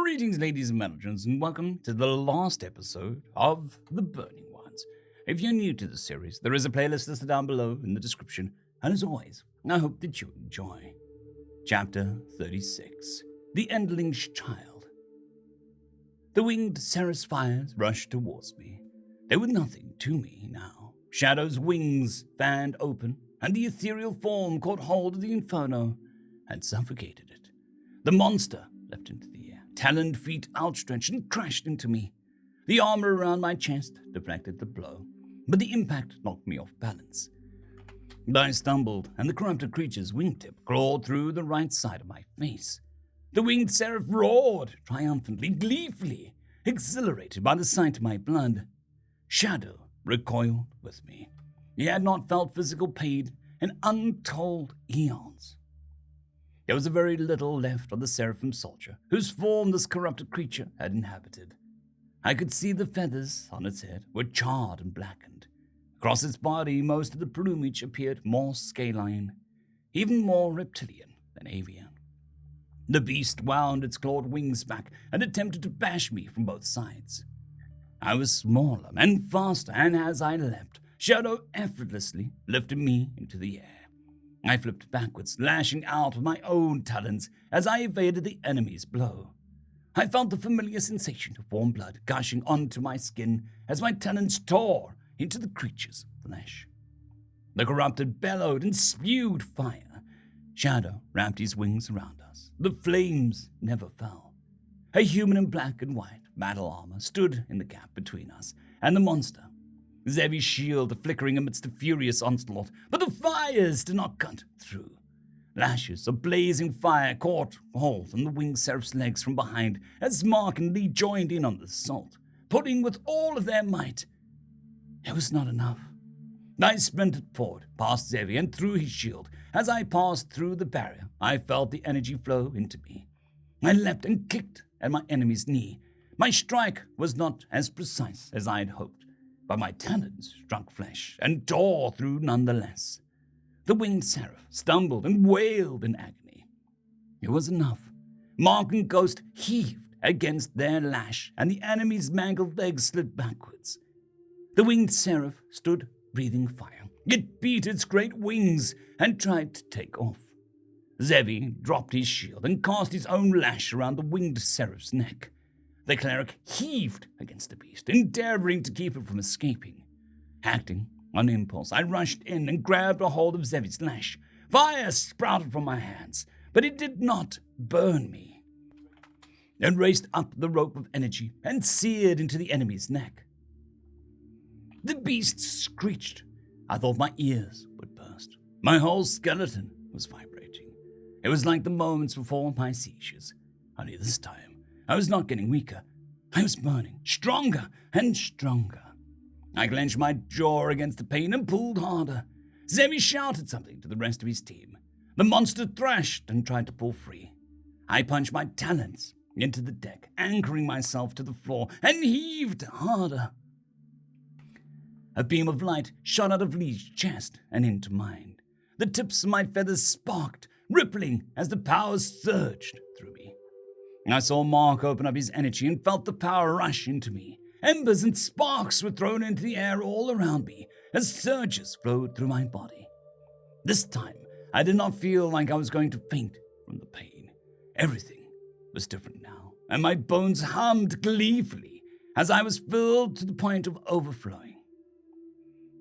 Greetings, ladies and gentlemen, and welcome to the last episode of The Burning Ones. If you're new to the series, there is a playlist listed down below in the description, and as always, I hope that you enjoy. Chapter 36, The Endling's Child. The winged Seraph fires rushed towards me. They were nothing to me now. Shadow's wings fanned open, and the ethereal form caught hold of the inferno and suffocated it. The monster leapt into the air, taloned feet outstretched, and crashed into me. The armor around my chest deflected the blow, but the impact knocked me off balance. I stumbled, and the corrupted creature's wingtip clawed through the right side of my face. The winged seraph roared triumphantly, gleefully, exhilarated by the sight of my blood. Shadow recoiled with me. He had not felt physical pain in untold eons. There was very little left of the seraphim soldier, whose form this corrupted creature had inhabited. I could see the feathers on its head were charred and blackened. Across its body, most of the plumage appeared more scaline, even more reptilian than avian. The beast wound its clawed wings back and attempted to bash me from both sides. I was smaller and faster, and as I leapt, Shadow effortlessly lifted me into the air. I flipped backwards, lashing out with my own talons as I evaded the enemy's blow. I felt the familiar sensation of warm blood gushing onto my skin as my talons tore into the creature's flesh. The corrupted bellowed and spewed fire. Shadow wrapped his wings around us. The flames never fell. A human in black and white battle armor stood in the gap between us and the monster. Zevi's shield flickering amidst the furious onslaught, but the fires did not cut through. Lashes of blazing fire caught hold on the winged seraph's legs from behind as Mark and Lee joined in on the assault, pulling with all of their might. It was not enough. I sprinted forward, past Zevi and through his shield. As I passed through the barrier, I felt the energy flow into me. I leapt and kicked at my enemy's knee. My strike was not as precise as I had hoped, but my talons struck flesh and tore through nonetheless. The winged seraph stumbled and wailed in agony. It was enough. Mark and Ghost heaved against their lash, and the enemy's mangled legs slid backwards. The winged seraph stood breathing fire. It beat its great wings and tried to take off. Zevi dropped his shield and cast his own lash around the winged seraph's neck. The cleric heaved against the beast, endeavoring to keep it from escaping. Acting on impulse, I rushed in and grabbed a hold of Zevi's lash. Fire sprouted from my hands, but it did not burn me. It raced up the rope of energy and seared into the enemy's neck. The beast screeched. I thought my ears would burst. My whole skeleton was vibrating. It was like the moments before my seizures, only this time I was not getting weaker. I was burning, stronger and stronger. I clenched my jaw against the pain and pulled harder. Zevi shouted something to the rest of his team. The monster thrashed and tried to pull free. I punched my talons into the deck, anchoring myself to the floor, and heaved harder. A beam of light shot out of Lee's chest and into mine. The tips of my feathers sparked, rippling as the power surged through me. I saw Mark open up his energy and felt the power rush into me. Embers and sparks were thrown into the air all around me as surges flowed through my body. This time, I did not feel like I was going to faint from the pain. Everything was different now, and my bones hummed gleefully as I was filled to the point of overflowing.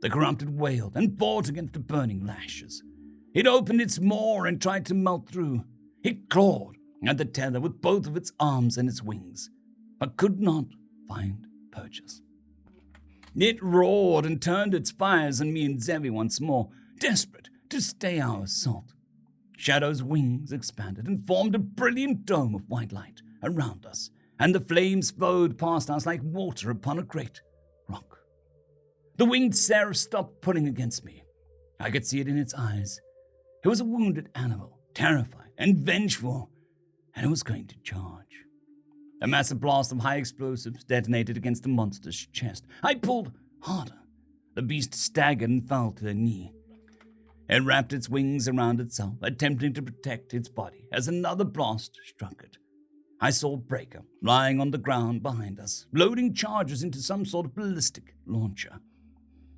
The corrupted wailed and fought against the burning lashes. It opened its maw and tried to melt through. It clawed at the tether with both of its arms and its wings, but could not find purchase. It roared and turned its fires on me and Zevi once more, desperate to stay our assault. Shadow's wings expanded and formed a brilliant dome of white light around us, and the flames flowed past us like water upon a great rock. The winged seraph stopped pulling against me. I could see it in its eyes. It was a wounded animal, terrified and vengeful, and it was going to charge. A massive blast of high explosives detonated against the monster's chest. I pulled harder. The beast staggered and fell to the knee. It wrapped its wings around itself, attempting to protect its body as another blast struck it. I saw Breaker lying on the ground behind us, loading charges into some sort of ballistic launcher.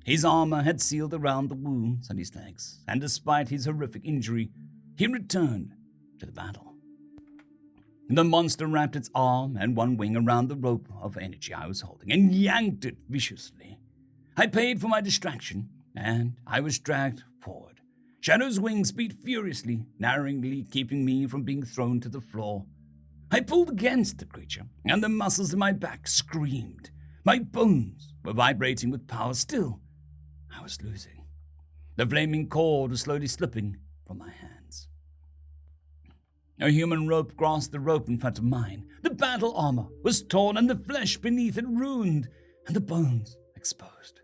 His armor had sealed around the wounds on his legs, and despite his horrific injury, he returned to the battle. The monster wrapped its arm and one wing around the rope of energy I was holding and yanked it viciously. I paid for my distraction, and I was dragged forward. Shadow's wings beat furiously, narrowly keeping me from being thrown to the floor. I pulled against the creature, and the muscles in my back screamed. My bones were vibrating with power. Still, I was losing. The flaming cord was slowly slipping from my hands. A human rope grasped the rope in front of mine. The battle armor was torn and the flesh beneath it ruined, and the bones exposed.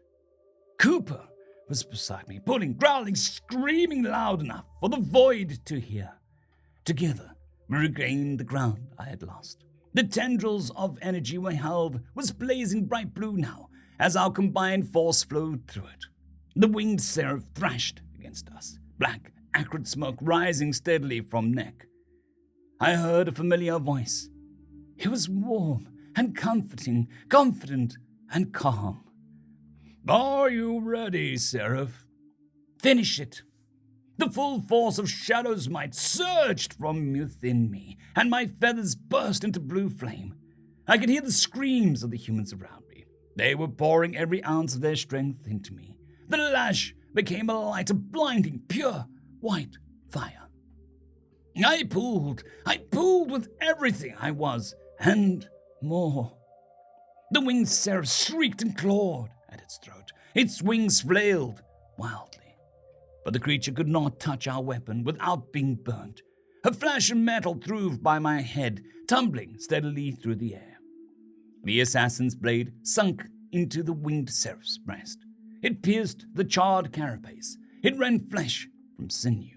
Cooper was beside me, pulling, growling, screaming loud enough for the void to hear. Together, we regained the ground I had lost. The tendrils of energy we held was blazing bright blue now, as our combined force flowed through it. The winged seraph thrashed against us, black, acrid smoke rising steadily from neck. I heard a familiar voice. It was warm and comforting, confident and calm. Are you ready, Seraph? Finish it. The full force of Shadow's might surged from within me, and my feathers burst into blue flame. I could hear the screams of the humans around me. They were pouring every ounce of their strength into me. The lash became a light of blinding, pure, white fire. I pulled with everything I was, and more. The winged seraph shrieked and clawed at its throat. Its wings flailed wildly. But the creature could not touch our weapon without being burnt. A flash of metal threw by my head, tumbling steadily through the air. The assassin's blade sunk into the winged seraph's breast. It pierced the charred carapace. It rent flesh from sinew.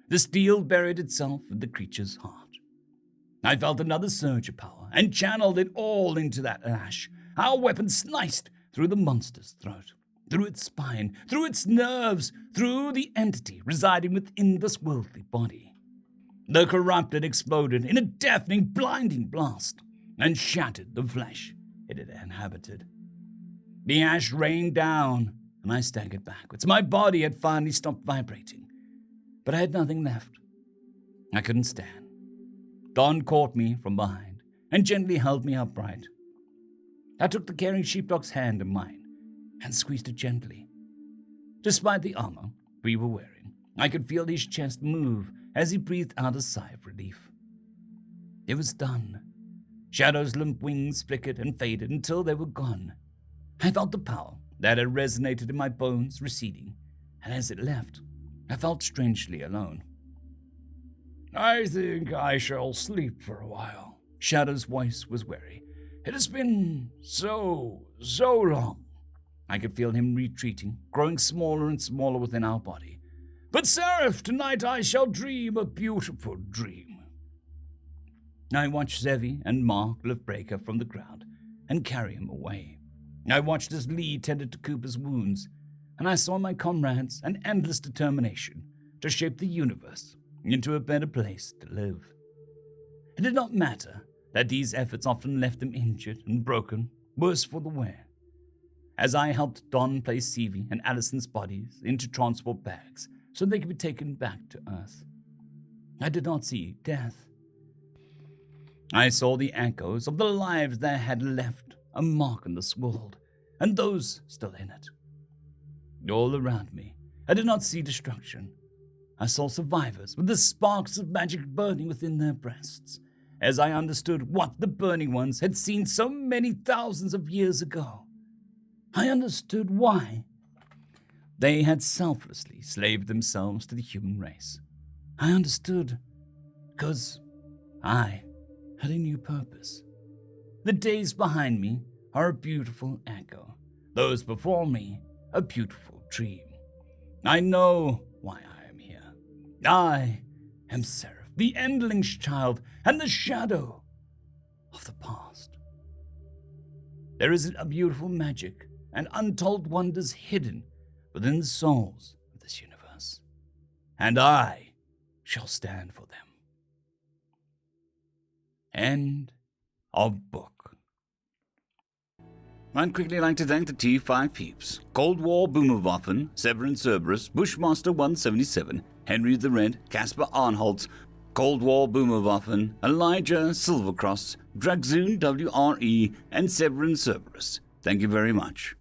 The steel buried itself in the creature's heart. I felt another surge of power and channeled it all into that lash. Our weapon sliced through the monster's throat, through its spine, through its nerves, through the entity residing within this worldly body. The corrupted exploded in a deafening, blinding blast and shattered the flesh it had inhabited. The ash rained down, and I staggered backwards. My body had finally stopped vibrating, but I had nothing left. I couldn't stand. Don caught me from behind and gently held me upright. I took the caring sheepdog's hand in mine and squeezed it gently. Despite the armor we were wearing, I could feel his chest move as he breathed out a sigh of relief. It was done. Shadow's limp wings flickered and faded until they were gone. I felt the power that had resonated in my bones receding, and as it left, I felt strangely alone. I think I shall sleep for a while. Shadow's voice was weary. It has been so long. I could feel him retreating, growing smaller and smaller within our body. But Seraph, tonight I shall dream a beautiful dream. I watched Zevi and Mark lift Breaker from the ground and carry him away. I watched as Lee tended to Cooper's wounds, and I saw my comrades an endless determination to shape the universe into a better place to live. It did not matter that these efforts often left them injured and broken, worse for the wear. As I helped Don place Sevie and Allison's bodies into transport bags so they could be taken back to Earth, I did not see death. I saw the echoes of the lives that had left a mark on this world, and those still in it. All around me, I did not see destruction. I saw survivors with the sparks of magic burning within their breasts, as I understood what the Burning Ones had seen so many thousands of years ago. I understood why they had selflessly slaved themselves to the human race. I understood because I had a new purpose. The days behind me are a beautiful echo. Those before me, a beautiful dream. I know why I am here. I am Seraph, the Endling's child, and the shadow of the past. There is a beautiful magic and untold wonders hidden within the souls of this universe, and I shall stand for them. End of book. I'd quickly like to thank the T5 peeps: Cold War Boomerwaffen, Sevaren Serberous, Bushmaster 177, Henry the Red, Casper Arnholtz, Cold War Boomerwaffen, Elijah Silvercross, Dragzoon W.R.E, and Sevaren Serberous. Thank you very much.